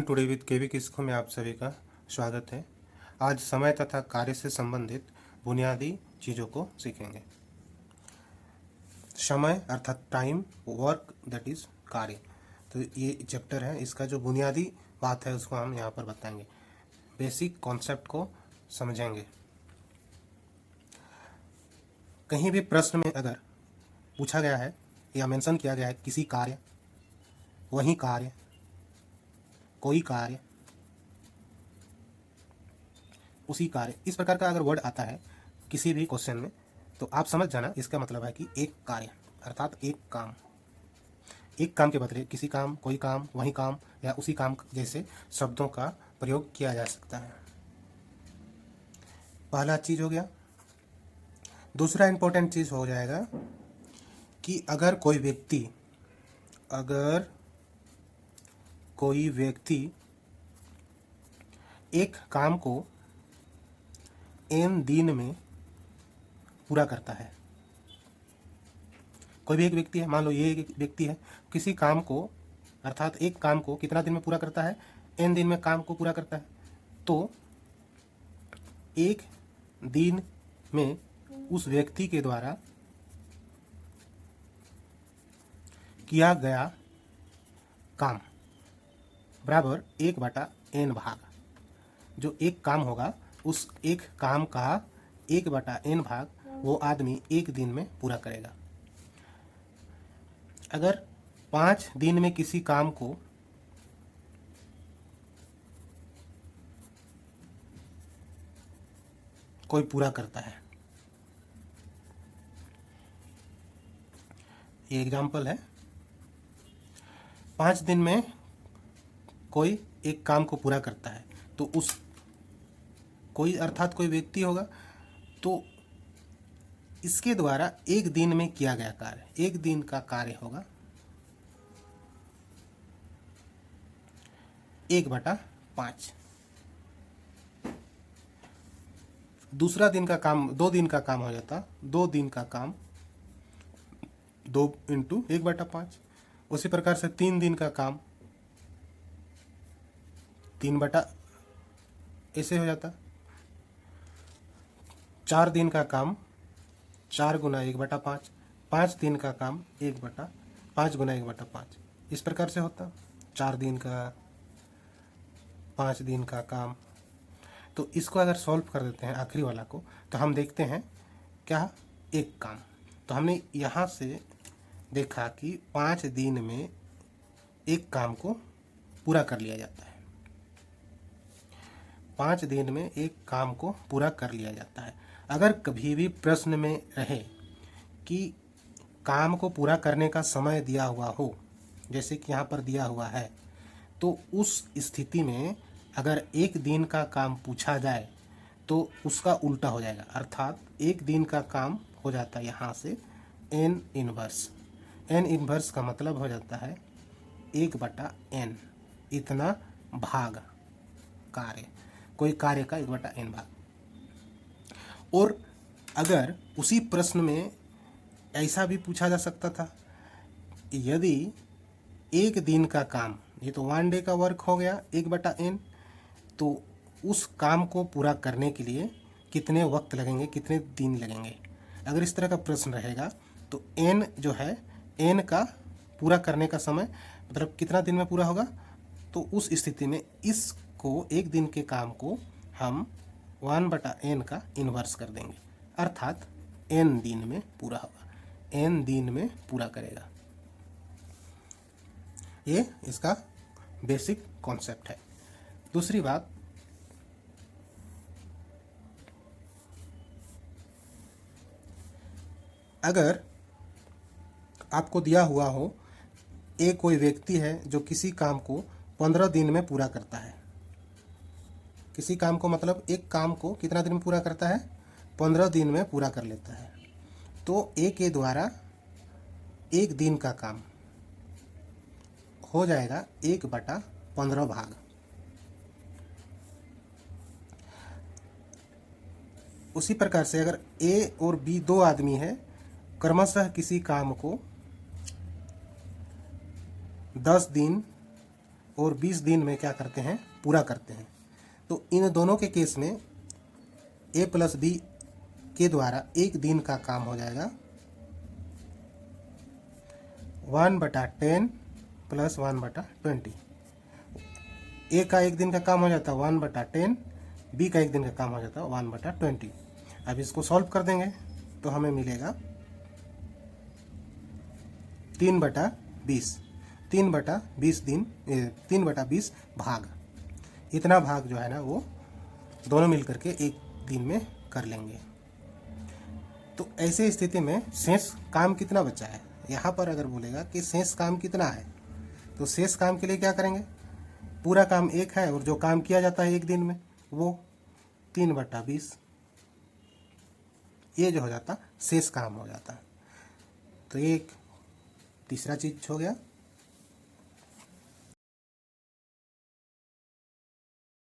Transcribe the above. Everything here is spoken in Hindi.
टुडे विद केवी किस्को में आप सभी का स्वागत है। आज समय तथा कार्य से संबंधित बुनियादी चीज़ों को सीखेंगे। समय अर्थात टाइम, वर्क दैट इज कार्य। तो ये चैप्टर है, इसका जो बुनियादी बात है उसको हम यहाँ पर बताएंगे, बेसिक कॉन्सेप्ट को समझेंगे। कहीं भी प्रश्न में अगर पूछा गया है या मेंशन किया गया है किसी कार्य, वही कार्य, कोई कार्य, उसी कार्य, इस प्रकार का अगर वर्ड आता है किसी भी क्वेश्चन में, तो आप समझ जाना इसका मतलब है कि एक कार्य अर्थात एक काम के बदले किसी काम, कोई काम, वही काम या उसी काम जैसे शब्दों का प्रयोग किया जा सकता है। पहला चीज हो गया। दूसरा इंपॉर्टेंट चीज हो जाएगा कि अगर कोई व्यक्ति एक काम को n दिन में पूरा करता है, कोई भी एक व्यक्ति है, मान लो ये एक व्यक्ति है, किसी काम को अर्थात एक काम को कितना दिन में पूरा करता है, n दिन में काम को पूरा करता है, तो एक दिन में उस व्यक्ति के द्वारा किया गया काम बराबर 1/n भाग। जो एक काम होगा उस एक काम का 1/n भाग वो आदमी एक दिन में पूरा करेगा। अगर 5 दिन में किसी काम को कोई पूरा करता है, ये एग्जाम्पल है, 5 दिन में कोई एक काम को पूरा करता है, तो उस कोई अर्थात कोई व्यक्ति होगा, तो इसके द्वारा एक दिन में किया गया कार्य, एक दिन का कार्य होगा 1/5। दूसरा दिन का काम 2 दिन का काम हो जाता, 2 दिन का काम 2 × 1/5। उसी प्रकार से 3 दिन का काम 3 ऐसे हो जाता। 4 दिन का काम 4 × 1/5। 5 दिन का काम 5 × 1/5 इस प्रकार से होता। 4 दिन का, 5 दिन का काम। तो इसको अगर सॉल्व कर देते हैं आखिरी वाला को, तो हम देखते हैं क्या, एक काम। तो हमने यहाँ से देखा कि 5 दिन में एक काम को पूरा कर लिया जाता है। 5 दिन में एक काम को पूरा कर लिया जाता है। अगर कभी भी प्रश्न में रहे कि काम को पूरा करने का समय दिया हुआ हो, जैसे कि यहाँ पर दिया हुआ है, तो उस स्थिति में अगर एक दिन का काम पूछा जाए तो उसका उल्टा हो जाएगा, अर्थात एक दिन का काम हो जाता है यहाँ से n इनवर्स। n इनवर्स का मतलब हो जाता है 1/n, इतना भाग कार्य, कोई कार्य का 1/n भाग। और अगर उसी प्रश्न में ऐसा भी पूछा जा सकता था, यदि एक दिन का काम, ये तो 1 डे का वर्क हो गया 1/n, तो उस काम को पूरा करने के लिए कितने वक्त लगेंगे, कितने दिन लगेंगे। अगर इस तरह का प्रश्न रहेगा तो n जो है, n का पूरा करने का समय मतलब कितना दिन में पूरा होगा, तो उस स्थिति में इसको एक दिन के काम को हम 1/n का इन्वर्स कर देंगे, अर्थात n दिन में पूरा होगा, n दिन में पूरा करेगा। ये इसका बेसिक कॉन्सेप्ट है। दूसरी बात, अगर आपको दिया हुआ हो एक कोई व्यक्ति है जो किसी काम को 15 दिन में पूरा करता है, किसी काम को मतलब एक काम को कितना दिन में पूरा करता है, 15 दिन में पूरा कर लेता है, तो ए के द्वारा एक दिन का काम हो जाएगा 1/15 भाग। उसी प्रकार से अगर ए और बी 2 आदमी है, क्रमशः किसी काम को 10 दिन और 20 दिन में क्या करते हैं, पूरा करते हैं। तो इन दोनों के केस में a प्लस बी के द्वारा एक दिन का काम हो जाएगा 1/10 प्लस 1/20। ए का एक दिन का काम हो जाता है 1/10, बी का एक दिन का काम हो जाता है 1/20। अब इसको सॉल्व कर देंगे तो हमें मिलेगा 3/20। 3/20 दिन 3/20 भाग, इतना भाग जो है ना वो दोनों मिलकर के एक दिन में कर लेंगे। तो ऐसे स्थिति में शेष काम कितना बचा है, यहाँ पर अगर बोलेगा कि शेष काम कितना है, तो शेष काम के लिए क्या करेंगे, पूरा काम 1 है और जो काम किया जाता है एक दिन में वो 3/20, ये जो हो जाता शेष काम हो जाता। तो एक तीसरा चीज हो गया।